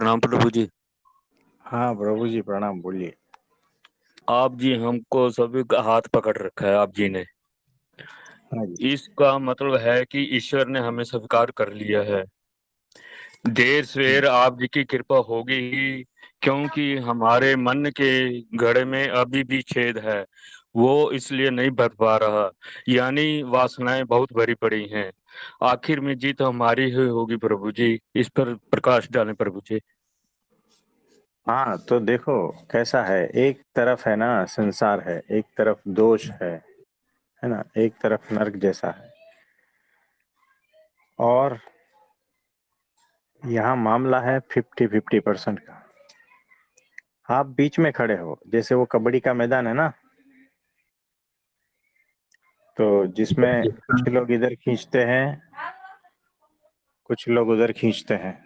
प्रणाम प्रभु जी। हाँ प्रभु जी, प्रणाम। बोलिए। आप जी हमको सभी का हाथ पकड़ रखा है आप जी ने। हाँ जी। इसका मतलब है कि ईश्वर ने हमें स्वीकार कर लिया है। देर हम्म। सवेर आप जी की कृपा होगी ही, क्योंकि हमारे मन के घड़े में अभी भी छेद है। वो इसलिए नहीं भर पा रहा, यानी वासनाएं बहुत भरी पड़ी हैं। आखिर में जीत हमारी ही होगी प्रभु जी। इस पर प्रकाश डालें प्रभु जी। हाँ, तो देखो कैसा है। एक तरफ है ना संसार है, एक तरफ दोष है ना, एक तरफ नरक जैसा है। और यहाँ मामला है 50-50% का। आप बीच में खड़े हो, जैसे वो कबड्डी का मैदान है ना, तो जिसमें कुछ लोग इधर खींचते हैं, कुछ लोग उधर खींचते हैं,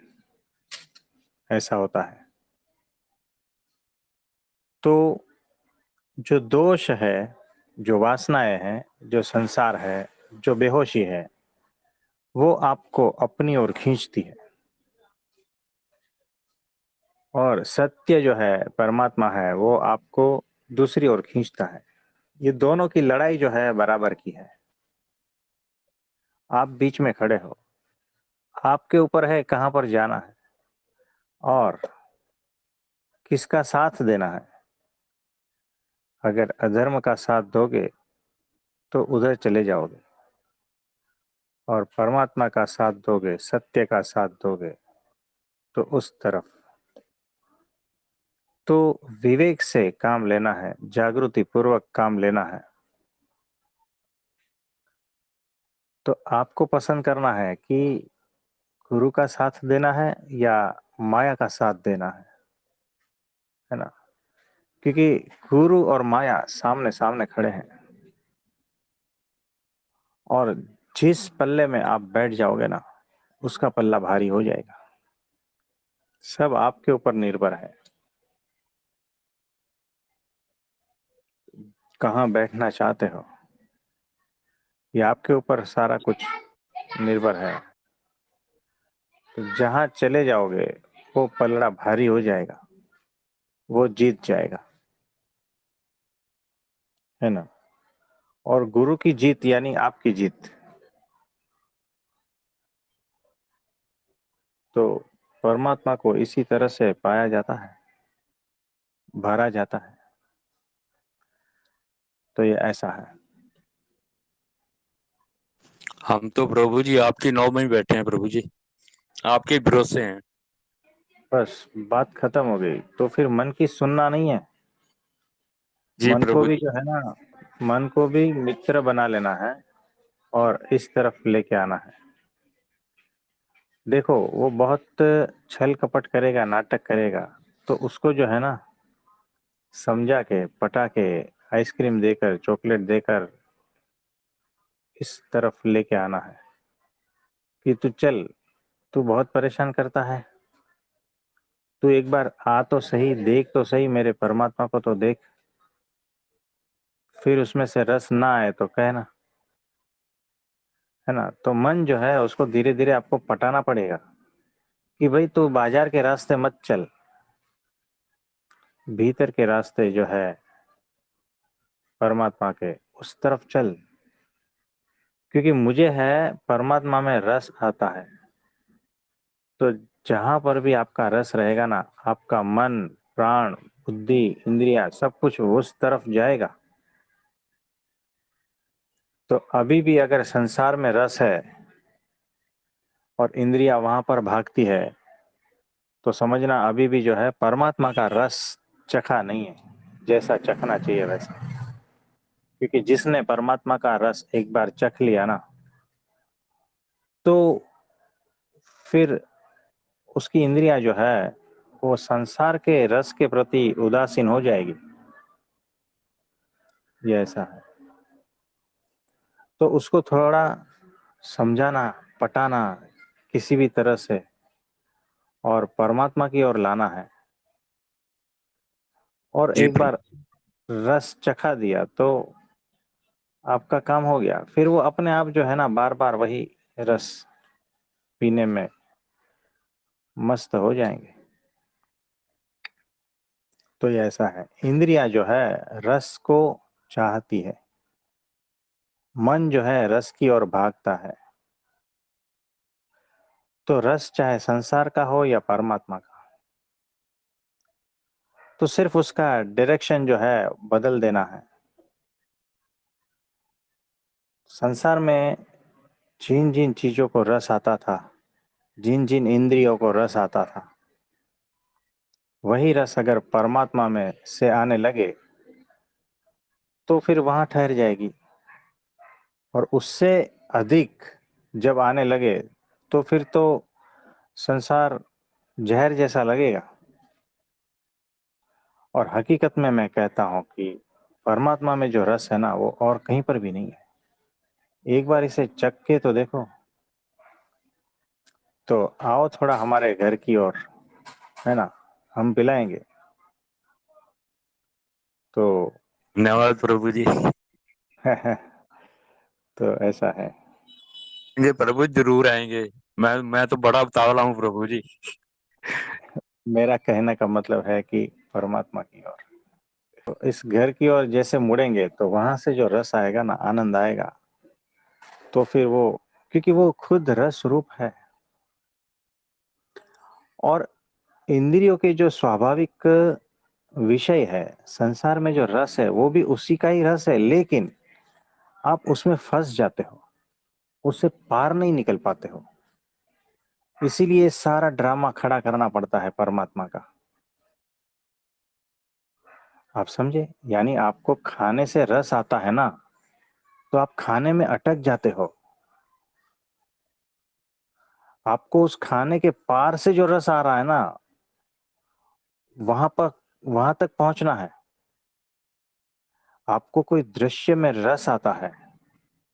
ऐसा होता है। तो जो दोष है, जो वासनाएं हैं, जो संसार है, जो बेहोशी है, वो आपको अपनी ओर खींचती है। और सत्य जो है, परमात्मा है, वो आपको दूसरी ओर खींचता है। ये दोनों की लड़ाई जो है बराबर की है। आप बीच में खड़े हो, आपके ऊपर है कहाँ पर जाना है और किसका साथ देना है। अगर अधर्म का साथ दोगे तो उधर चले जाओगे, और परमात्मा का साथ दोगे, सत्य का साथ दोगे, तो उस तरफ। तो विवेक से काम लेना है, जागृति पूर्वक काम लेना है। तो आपको पसंद करना है कि गुरु का साथ देना है या माया का साथ देना है ना। क्योंकि गुरु और माया सामने सामने खड़े हैं, और जिस पल्ले में आप बैठ जाओगे ना, उसका पल्ला भारी हो जाएगा। सब आपके ऊपर निर्भर है, कहाँ बैठना चाहते हो, ये आपके ऊपर सारा कुछ निर्भर है। तो जहाँ चले जाओगे वो पलड़ा भारी हो जाएगा, वो जीत जाएगा, है ना। और गुरु की जीत यानी आपकी जीत। तो परमात्मा को इसी तरह से पाया जाता है, भरा जाता है। तो ये ऐसा है। हम तो प्रभु जी आपकी नौ में ही बैठे हैं प्रभु जी, आपके भरोसे हैं। बस बात खत्म हो गई। तो फिर मन की सुनना नहीं है। जी मन को प्रभु भी जी। जो है ना, मन को भी मित्र बना लेना है और इस तरफ लेके आना है। देखो वो बहुत छल कपट करेगा, नाटक करेगा, तो उसको जो है ना समझा के, पटा के, आइसक्रीम देकर, चॉकलेट देकर इस तरफ लेके आना है कि तू चल, तू बहुत परेशान करता है, तू एक बार आ तो सही, देख तो सही, मेरे परमात्मा को तो देख। फिर उसमें से रस ना आए तो कहना, है ना। तो मन जो है उसको धीरे धीरे आपको पटाना पड़ेगा कि भाई तू बाजार के रास्ते मत चल, भीतर के रास्ते जो है परमात्मा के, उस तरफ चल। क्योंकि मुझे है परमात्मा में रस आता है। तो जहां पर भी आपका रस रहेगा ना, आपका मन, प्राण, बुद्धि, इंद्रिया, सब कुछ उस तरफ जाएगा। तो अभी भी अगर संसार में रस है और इंद्रिया वहां पर भागती है, तो समझना अभी भी जो है परमात्मा का रस चखा नहीं है, जैसा चखना चाहिए वैसा। क्योंकि जिसने परमात्मा का रस एक बार चख लिया ना, तो फिर उसकी इंद्रियां जो है वो संसार के रस के प्रति उदासीन हो जाएगी। ये ऐसा है। तो उसको थोड़ा समझाना, पटाना किसी भी तरह से, और परमात्मा की ओर लाना है। और जी एक बार प्रभु। रस चखा दिया तो आपका काम हो गया। फिर वो अपने आप जो है ना बार बार वही रस पीने में मस्त हो जाएंगे। तो ये ऐसा है, इंद्रियां जो है रस को चाहती है, मन जो है रस की ओर भागता है। तो रस चाहे संसार का हो या परमात्मा का, तो सिर्फ उसका डायरेक्शन जो है बदल देना है। संसार में जिन जिन चीजों को रस आता था, जिन जिन इंद्रियों को रस आता था, वही रस अगर परमात्मा में से आने लगे तो फिर वहां ठहर जाएगी। और उससे अधिक जब आने लगे तो फिर तो संसार जहर जैसा लगेगा। और हकीकत में मैं कहता हूं कि परमात्मा में जो रस है ना, वो और कहीं पर भी नहीं है। एक बार इसे चख के तो देखो। तो आओ थोड़ा हमारे घर की ओर, है ना, हम पिलाएंगे। तो धन्यवाद प्रभु जी। तो ऐसा है। ये प्रभु जरूर आएंगे। मैं तो बड़ा उतावला हूँ प्रभु जी। मेरा कहने का मतलब है कि परमात्मा की ओर, तो इस घर की ओर जैसे मुड़ेंगे तो वहां से जो रस आएगा ना, आनंद आएगा। तो फिर वो, क्योंकि वो खुद रस रूप है। और इंद्रियों के जो स्वाभाविक विषय है, संसार में जो रस है वो भी उसी का ही रस है, लेकिन आप उसमें फंस जाते हो, उससे पार नहीं निकल पाते हो। इसीलिए सारा ड्रामा खड़ा करना पड़ता है परमात्मा का। आप समझे? यानी आपको खाने से रस आता है ना, तो आप खाने में अटक जाते हो। आपको उस खाने के पार से जो रस आ रहा है ना, वहां पर, वहां तक पहुंचना है। आपको कोई दृश्य में रस आता है,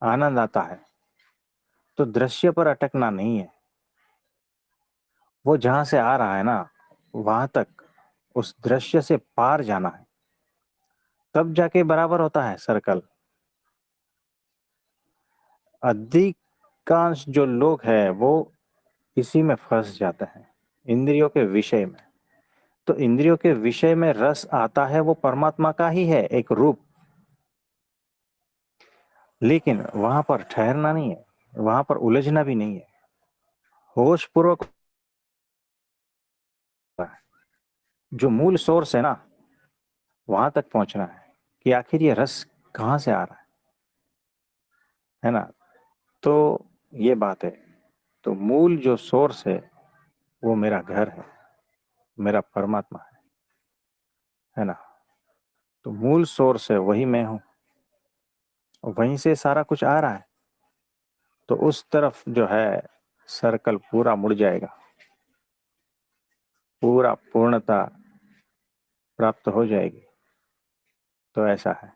आनंद आता है, तो दृश्य पर अटकना नहीं है। वो जहां से आ रहा है ना, वहां तक, उस दृश्य से पार जाना है। तब जाके बराबर होता है सर्कल। अधिकांश जो लोग हैं वो इसी में फंस जाते हैं, इंद्रियों के विषय में। तो इंद्रियों के विषय में रस आता है, वो परमात्मा का ही है एक रूप। लेकिन वहां पर ठहरना नहीं है, वहां पर उलझना भी नहीं है। होश पूर्वक जो मूल सोर्स है ना, वहां तक पहुंचना है कि आखिर ये रस कहां से आ रहा है ना। तो ये बात है। तो मूल जो सोर्स है वो मेरा घर है, मेरा परमात्मा है ना। तो मूल सोर्स है वही मैं हूं, वहीं से सारा कुछ आ रहा है। तो उस तरफ जो है सर्कल पूरा मुड़ जाएगा, पूरा पूर्णता प्राप्त हो जाएगी। तो ऐसा है।